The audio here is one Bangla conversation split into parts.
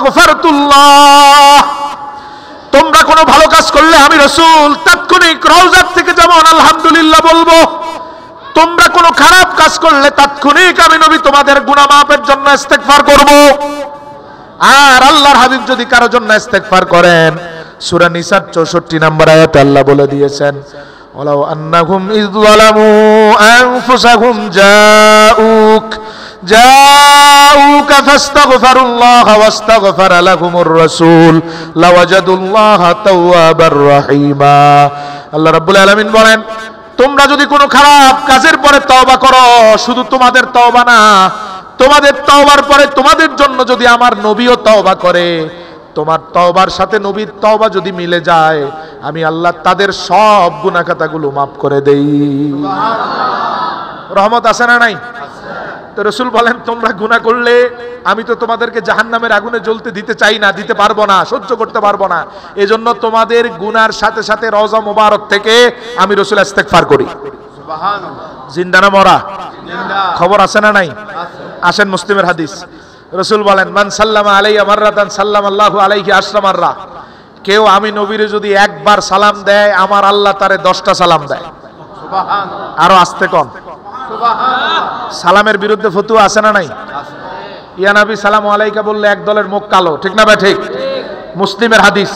ইস্তাগফারতুল্লাহ, তোমরা কোনো ভালো কাজ করলে আমি রাসূল তাৎক্ষণিক রওজা থেকে যেমন আলহামদুলিল্লাহ বলবো, তোমরা কোনো খারাপ কাজ করলে তাৎক্ষণিক আমি নবী তোমাদের গুনাহ মাফের জন্য ইস্তেগফার করব। আর আল্লাহর হাবিব যদি কারো জন্য ইস্তেগফার করেন, সূরা নিসার 64 নম্বর আয়াতে আল্লাহ বলে দিয়েছেন, ওয়ালাউ আন্নাহুম ইয যালামু আনফুসাহুম জাউকা ফাস্তাগফিরুল্লাহ ওয়াস্তাগফারা লাহুমুর রাসূল লাওয়াজাদুল্লাহা তাওয়াবার রহিমা। আল্লাহ রাব্বুল আলামিন বলেন, তোমরা যদি কোনো খারাপ কাজের পরে তওবা করো, শুধু তোমাদের তওবা না, তোমাদের তওবার পরে তোমাদের জন্য যদি আমার নবীও তওবা করে, তোমার তওবার সাথে নবীর তওবা যদি মিলে যায়, আমি আল্লাহ তাদের সব গুনাহ খাতাগুলো মাফ করে দেই। সুবহানাল্লাহ। রহমত আছে না নাই? তো রাসূল বলেন, তোমরা গুনাহ করলে আমি তো তোমাদেরকে জাহান্নামের আগুনে জ্বলতে দিতে চাই না, দিতে পারবো না, সহ্য করতে পারবো না। এজন্য তোমাদের গুনার সাথে সাথে রওজা মুবারক থেকে আমি রাসূল ইস্তেগফার করি। সুবহানাল্লাহ। জিন্দা না মরা? জিন্দা। খবর আছে না নাই? আসেন মুসলিমের হাদিস। রাসূল বলেন, মান সাল্লামা আলাইয়া মাররাতান সাল্লামাল্লাহু আলাইহি আশরা মাররা, কেউ আমি নবীরে যদি একবার সালাম দেয়, আমার আল্লাহ তারে 10টা সালাম দেয়। সুবহানাল্লাহ। আরো আস্তে কোন সুবহানাল্লাহ। সালামের বিরুদ্ধে ফতোয়া আছে না নাই? আছে। ইয়া নবী সালামু আলাইকা বললে এক দলের মুখ কালো, ঠিক না ভাই? ঠিক। মুসলিমের হাদিস।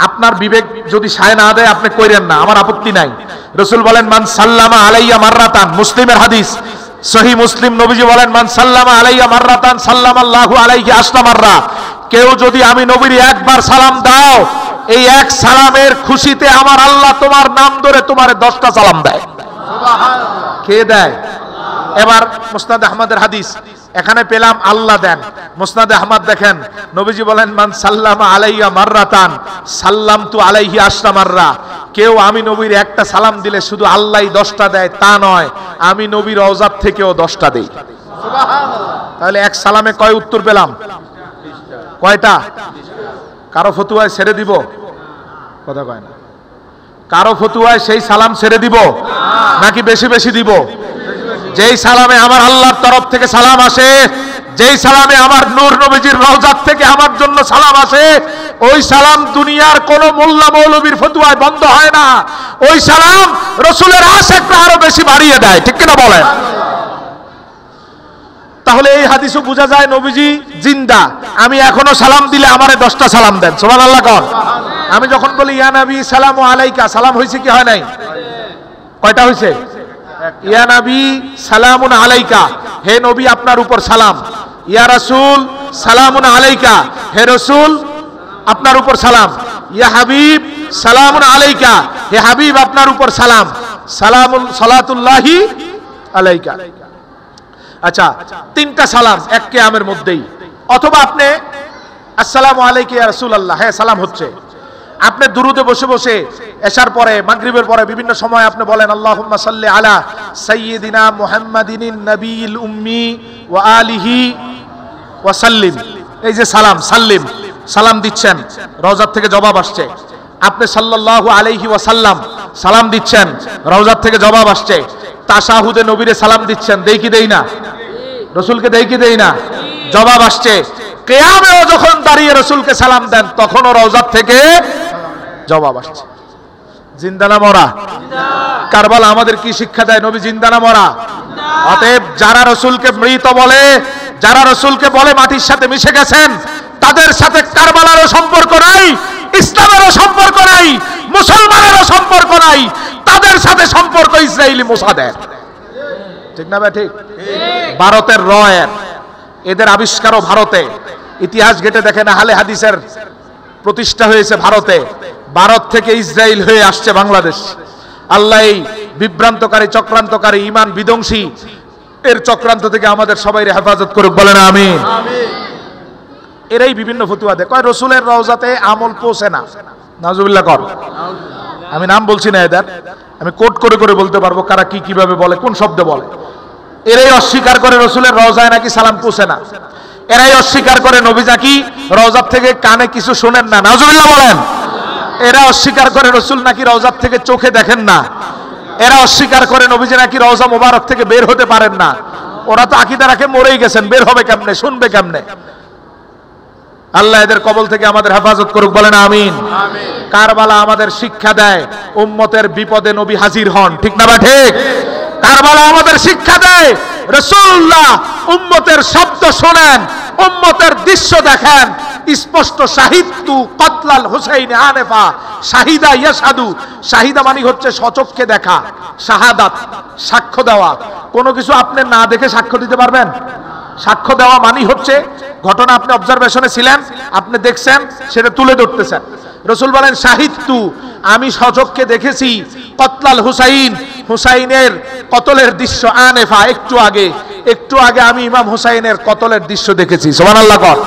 আপনার বিবেক যদি সায় না দেয় আপনি কইরেন না, আমার আপত্তি নাই। রাসূল বলেন, মান সাল্লামা আলাইয়া মাররাতান, মুসলিমের হাদিস, সহিহ মুসলিম, নবীজি বলেন, মান সাল্লামা আলাইয়া মাররাতান সাল্লামাল্লাহু আলাইহি আশরা মাররা, কেউ যদি আমি নবীর একবার সালাম দাও, এই এক সালামের খুশিতে আমার আল্লাহ তোমার নাম ধরে তোমারে 10টা সালাম দেয়। সুবহানাল্লাহ। কে দেয়? এবার মুসনাদ আহমদের হাদিস, এখানে পেলাম আল্লাহ দেন। মুসনাদ আহমদ দেখেন, নবীজি বলেন, মান সাল্লামা আলাইয়া মাররাতান সাল্লামতু আলাইহি আশরা মাররা, কেউ আমি নবীর একটা সালাম দিলে শুধু আল্লাহই 10টা দেয় তা নয়, আমি নবীর রওজাত থেকেও 10টা দেই। সুবহানাল্লাহ। তাহলে এক সালামে কয় উত্তর পেলাম? কয়টা? কারো ফতুয়ায় ছেড়ে দিব? কথা কয় না। কারো ফতুয়ায় সেই সালাম ছেড়ে দিব নাকি বেশি বেশি দিব? যেই সালামে আমার আল্লাহর তরফ থেকে সালাম আসে, যেই সালামে আমার নূর নবীজির রওজাত থেকে আমার জন্য সালাম আসে, ওই সালাম দুনিয়ার কোন মোল্লা মৌলবীর ফতুয়ায় বন্ধ হয় না। ওই সালাম রাসূলের আশিকরা আরো বেশি বাড়িয়ে দেয়, ঠিক কিনা বলেন? তাহলে এই হাদিসও বোঝা যায় নবীজি জিন্দা। আমি এখনো সালাম দিলে আমারে 10টা সালাম দেন। সুবহানাল্লাহ কোন? আমি যখন বলি ইয়া নবী সালামু আলাইকা, সালাম হইছে কি হয় নাই? কয়টা হইছে? ইয়া নবী সালামুন আলাইকা, হে নবী আপনার উপর সালাম। ইয়া রাসূল সালামুন আলাইকা, হে রাসূল আপনার উপর সালাম। ইয়া হাবিব সালামুন আলাইকা, হে হাবিব আপনার উপর সালাম। সালামুন সালাতুল্লাহি আলাইকা। আচ্ছা, 3টা সালাম এক কিয়ামের মধ্যেই। অথবা আপনি আসসালামু আলাইকা ইয়া রাসূলুল্লাহ, হ্যাঁ সালাম হচ্ছে। আপনি দুরুদে বসে বসে এশার পরে, মাগরিবের পরে বিভিন্ন সময় আপনি বলেন, আল্লাহুম্মা সাল্লি আলা সাইয়্যিদিনা মুহাম্মাদিনিন নবিয়িল উম্মি ওয়া আলিহি ওয়া সাল্লিম। এই যে সালাম, সাল্লিম, সালাম দিচ্ছেন, রওজাত থেকে জবাব আসছে। আপনি সাল্লাল্লাহু আলাইহি ওয়া সাল্লাম সালাম দিচ্ছেন, রওজাত থেকে জবাব আসছে। তাশাহুদে নবীরে সালাম দিচ্ছেন, দেই কি দেই না? রাসূলকে দেই কি দেই না? জবাব আসছে। কিয়ামেও যখন দাঁড়িয়ে রাসূলকে সালাম দেন, তখনও রওজাত থেকে জবাব আসছে। জিন্দা না মরা? কারবালা আমাদের কি শিক্ষা দেয়? নবী জিন্দা না মরা? অতএব যারা রাসূলকে মৃত বলে, যারা রাসূলকে বলে মাটির সাথে মিশে গেছেন, তাদের সাথে কারবালারও সম্পর্ক নাই, ইসলামেরও সম্পর্ক নাই, মুসলমানেরও সম্পর্ক নাই, তাদের সাথে সম্পর্ক ইসরায়েলি মোসাদের। ঠিক না ভাই? ঠিক। ভারতের রয়ের, এদের আবিষ্কারও ভারতে। ইতিহাস ঘেটে দেখেন, আহলে হাদিসের প্রতিষ্ঠা হয়েছে ভারতে, ভারত থেকে ইসরায়েল হয়ে আসছে বাংলাদেশ। আল্লাহ এই বিভ্রান্তকারী, চক্রান্তকারী, ঈমান বিধ্বংসী এর চক্রান্ত থেকে আমাদের সবাইকে হেফাজত করুক, বলেন আমিন। এরাই বিভিন্ন ফতোয়া দেয়, কয় রাসূলের রওজাতে আমল পৌঁছে না। নাউজুবিল্লাহ কর। আমি নাম বলছি না এদের, আমি কোট করে করে বলতে পারবো কারা কি কিভাবে বলে, কোন শব্দে বলে। এরাই অস্বীকার করে রাসূলের রওজায় নাকি সালাম পৌঁছে না। এরাই অস্বীকার করে নবী নাকি রওজাত থেকে কানে কিছু শোনেন না। নাউজুবিল্লাহ বলেন। এরা অস্বীকার করে রাসূল নাকি রওজাত থেকে চোখে দেখেন না। এরা অস্বীকার করে নবীজি নাকি রওজা মোবারক থেকে বের হতে পারেন না। ওরা তো আকীদা রাখে মরেই গেছেন, বের হবে কেমনে, শুনবে কেমনে? আল্লাহ এদের কবল থেকে আমাদের হেফাজত করুক, বলেন আমিন। কারবালা আমাদের শিক্ষা দেয় উম্মতের বিপদে নবী হাজির হন, ঠিক না বা ঠিক? কারবালা আমাদের শিক্ষা দেয় রাসূলুল্লাহ উম্মতের শব্দ শোনেন, উম্মতের দৃশ্য দেখেন। স্পষ্ট শাহিদতু কতলাল হুসাইন আনেফা শাহিদা ইয়াশহাদু। শাহিদা মানে হচ্ছে সচক্ষে দেখা, শাহাদাত সাক্ষ্য দেওয়া। কোনো কিছু আপনি না দেখে সাক্ষ্য দিতে পারবেন? সাক্ষ্য দেওয়া মানে হচ্ছে ঘটনা আপনি অবজারভেশনে ছিলেন, আপনি দেখছেন, সেটা তুলে ধরতেছেন। রাসূল বলেন শাহিদতু, আমি সচক্ষে দেখেছি কতলাল হুসাইন, হুসাইনের কতলের দৃশ্য, আনেফা একটু আগে আমি ইমাম হুসাইনের কতলের দৃশ্য দেখেছি। সুবহানাল্লাহ কর।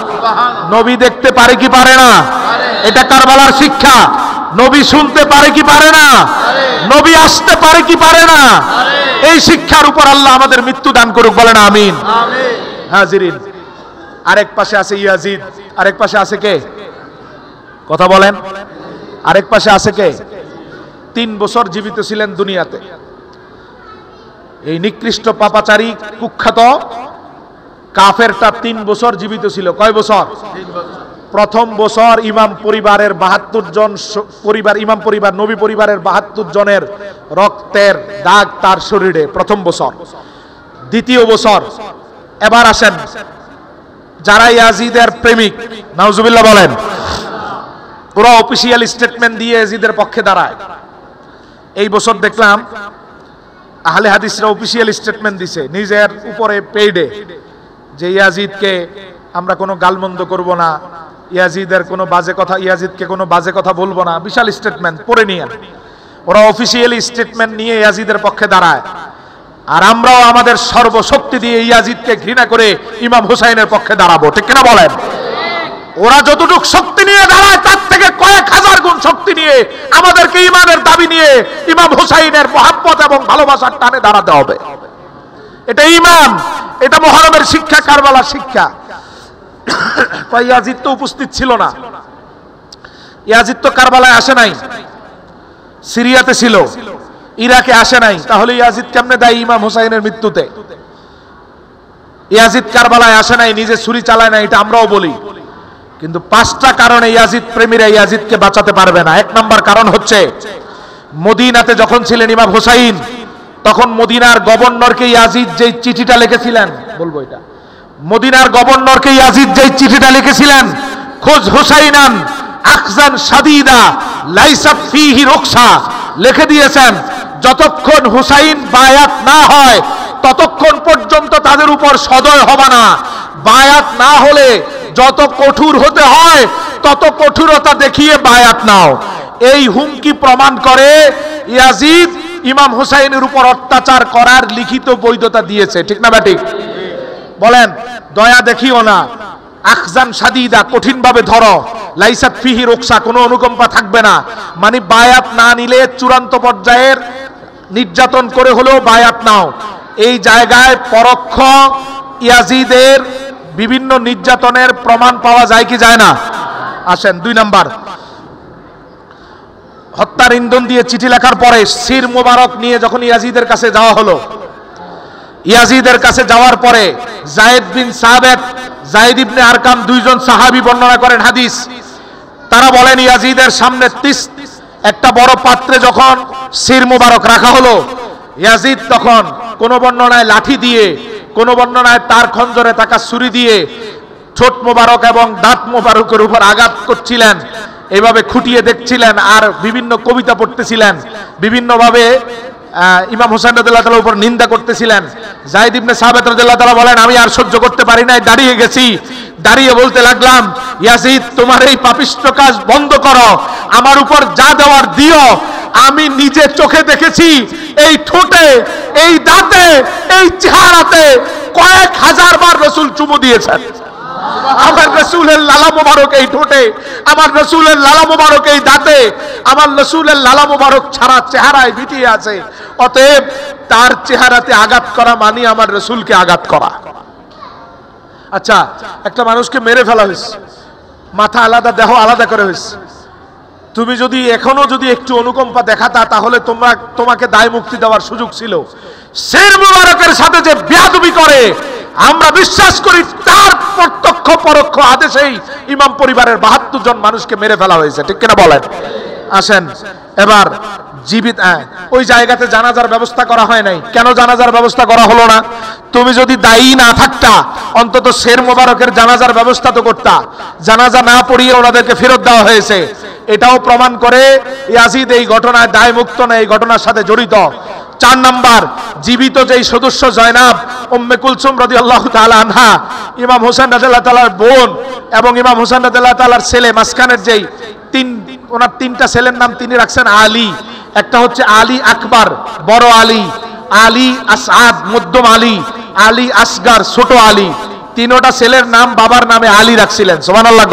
নবী দেখতে পারে কি পারে না? এটা কারবালার শিক্ষা। নবী শুনতে পারে কি পারে না? নবী আসতে পারে কি পারে না? এই শিক্ষার উপর আল্লাহ আমাদের মৃত্যু দান করুক, বলেন আমিন। হাজিরিন, আরেক পাশে আছে ইয়াজিদ, আরেক পাশে আছে কে? কথা বলেন। আরেক পাশে আছে কে? 3 বছর জীবিত ছিলেন দুনিয়াতে। এই নিকৃষ্ট পাপাচারী কুখ্যাত কাফেরটা 3 বছর জীবিত ছিল। কয় বছর? প্রথম বছর ইমাম পরিবারের 72 জন পরিবার, ইমাম পরিবার নবী পরিবারের 72 জনের রক্তের দাগ তার শরীরে, প্রথম বছর। দ্বিতীয় বছর, এবার আসেন যারা ইয়াজিদের প্রেমিক, নাউজুবিল্লাহ বলেন, ওরা অফিসিয়াল স্টেটমেন্ট দিয়ে ইয়াজিদের পক্ষে দাঁড়ায়। এই বছর দেখলাম আহলে হাদিসরা অফিসিয়াল স্টেটমেন্ট দিছে নিজের উপরে পেইডে, যে ইয়াজিদকে আমরা কোনো গালমন্দ করব না, ইয়াজিদের কোনো বাজে কথা, ইয়াজিদকে কোনো বাজে কথা বলবো না। বিশাল স্টেটমেন্ট পড়ে নিয়ে ওরা অফিসিয়ালি স্টেটমেন্ট নিয়ে ইয়াজিদের পক্ষে দাঁড়ায়। আর আমরাও আমাদের সর্বশক্তি দিয়ে ইয়াজিদকে ঘৃণা করে ইমাম হুসাইনের পক্ষে দাঁড়াবো, ঠিক কিনা বলেন? ওরা যতটুকু শক্তি নিয়ে দাঁড়ায় তার থেকে কয়েক হাজার গুণ শক্তি নিয়ে আমাদেরকে ইমানের দাবি নিয়ে ইমাম হুসাইনের মহব্বত এবং ভালোবাসার টানে দাঁড়াতে হবে। এটা ইমান, এটা মুহররমের শিক্ষা, কারবালার শিক্ষা। ইয়াজিদ তো উপস্থিত ছিল না, ইয়াজিদ তো কারবালায় আসে নাই, সিরিয়াতে ছিল, ইরাকে আসে নাই। তাহলে ইয়াজিদ কেমনে দায়ী ইমাম হুসাইনের মৃত্যুতে? ইয়াজিদ কারবালায় আসে নাই, নিজে ছুরি চালায় না, এটা আমরাও বলি। কিন্তু 5টা কারণে ইয়াজিদ প্রেমীরা ইয়াজিদকে বাঁচাতে পারবে না। 1 নম্বর কারণ হচ্ছে মদিনাতে যখন ছিলেন ইমাম হুসাইন, তখন মদিনার গভর্নরকে ইয়াজিদ যেই চিঠিটা লিখেছিলেন, বলবো এটা, মদিনার গভর্নরকে ইয়াজিদ যেই চিঠিটা লিখেছিলেন, খোঁজ হুসাইনান আখজান শাদীদা লাইসা ফীহি রুকসা, লিখে দিয়েছেন যতক্ষণ হুসাইন বায়াত না হয় ততক্ষণ পর্যন্ত তাদের উপর সদয় হবে না। বায়াত না হলে যত কঠোর হতে হয় তত কঠোরতা দেখিয়ে বায়াত নাও। এই হুমকি প্রমাণ করে ইয়াজিদ ইমাম হুসাইনের উপর অত্যাচার করার লিখিত বৈধতা দিয়েছে, ঠিক না ব্যাটিক? বলেন, দয়া দেখিও না, আখজান শাদীদা, কঠিন ভাবে ধরো, লাইসাত ফিহি রুকসা, কোনো অনুকম্পা থাকবে না। মানে বায়াত না নিলে চূড়ান্ত পর্যায়ের নির্যাতন করে হলেও বায়াত নাও। এই জায়গায় পরোক্ষ ইয়াজিদের বিভিন্ন নির্যাতনের প্রমাণ পাওয়া যায় কি যায় না? আসেন 2 নাম্বার, হত্যার ইন্ধন দিয়ে চিঠি লেখার পরে শির মোবারক নিয়ে যখন ইয়াজিদের কাছে যাওয়া হলো, ইয়াজিদের কাছে যাওয়ার পরে যায়েদ বিন সাবিত, যায়েদ ইবনে আরকাম, 2 জন সাহাবী বর্ণনা করেন হাদিস। তারা বলেন ইয়াজিদের সামনে একটা বড় পাত্রে যখন শির মোবারক রাখা হলো, ইয়াজিদ তখন কোন বর্ণনায় লাঠি দিয়ে, কোন বর্ণনায় তার খঞ্জরে থাকা ছুরি দিয়ে ঠোঁট মোবারক এবং দাঁত মোবারকের উপর আঘাত করছিলেন, এইভাবে খুঁটিয়ে দেখছিলেন আর বিভিন্ন কবিতা পড়তেছিলেন, বিভিন্নভাবে ইমাম হুসাইন রাদিয়াল্লাহু তাআলার উপর নিন্দা করতেছিলেন। যায়েদ ইবনে সাবিত রাদিয়াল্লাহু তাআলা বলেন, আমি আর সহ্য করতে পারি নাই, দাঁড়িয়ে গেছি, দাঁড়িয়ে বলতে লাগলাম, ইয়াজিদ তোমার এই পাপিষ্ঠ কাজ বন্ধ করো, আমার উপর যা দেওয়ার দিও। আমি নিজে চোখে দেখেছি এই ঠোঁটে, এই দাঁতে, এই চেহারাতে কয়েক হাজার বার রাসূল চুমু দিয়েছেন। আমার রাসূলের লালা মোবারক এই ঠোঁটে, আমার রাসূলের লালা মোবারক এই দাঁতে, আমার রাসূলের লালা মোবারক ছাড়া চেহারায় বিটিয়ে আছে। অতএব তার চেহারাতে আঘাত করা মানে আমার রাসূলকে আঘাত করা। আচ্ছা, একটা মানুষকে মেরে ফেলা হয়েছে, মাথা আলাদা, দেহ আলাদা করে হয়েছে, তুমি যদি এখনো যদি একটু অনুকম্পা দেখাতা তাহলে তোমাকে দায় মুক্তি দেওয়ার সুযোগ ছিল। শির মুবারকের সাথে যে বেয়াদবি করে আমরা বিশ্বাস করি তার প্রত্যক্ষ পরোক্ষ আদেশেই ইমাম পরিবারের ৭২ জন মানুষকে মেরে ফেলা হয়েছে, ঠিক কিনা বলেন? আসেন এবার জীবিত ওই জায়গাতে জানাজার ব্যবস্থা করা হয় নাই। কেন জানাজার ব্যবস্থা করা হলো না? তুমি যদি দায়ী না থাকতা অন্তত শের মোবারকের জানাজার ব্যবস্থা তো করতা। জানাজা না পড়িয়ে ওনাদেরকে ফেরত দেওয়া হয়েছে, এটাও প্রমাণ করে ইয়াজিদ এই ঘটনায় দায় মুক্ত না, এই ঘটনার সাথে জড়িত। ৪ নাম্বার, জীবিত যেই সদস্য জয়নাব উম্মে কুলসুম রাদিয়াল্লাহু তাআলা আনহা, ইমাম হোসেন রাদিয়াল্লাহু তাআলার বোন এবং ইমাম হোসেন রাদিয়াল্লাহু তাআলার ছেলে, মাঝখানের যেই ওনার ৩টা ছেলের নাম তিনি রাখছেন আলী। একটা হচ্ছে আলী আকবর বড় আলী, আলী আসআদ মধ্যম আলী, আলী আসগার ছোট আলী। ৩টা ছেলের নাম বাবার নামে আলী রাখছিলেন। সুবহানাল্লাহ।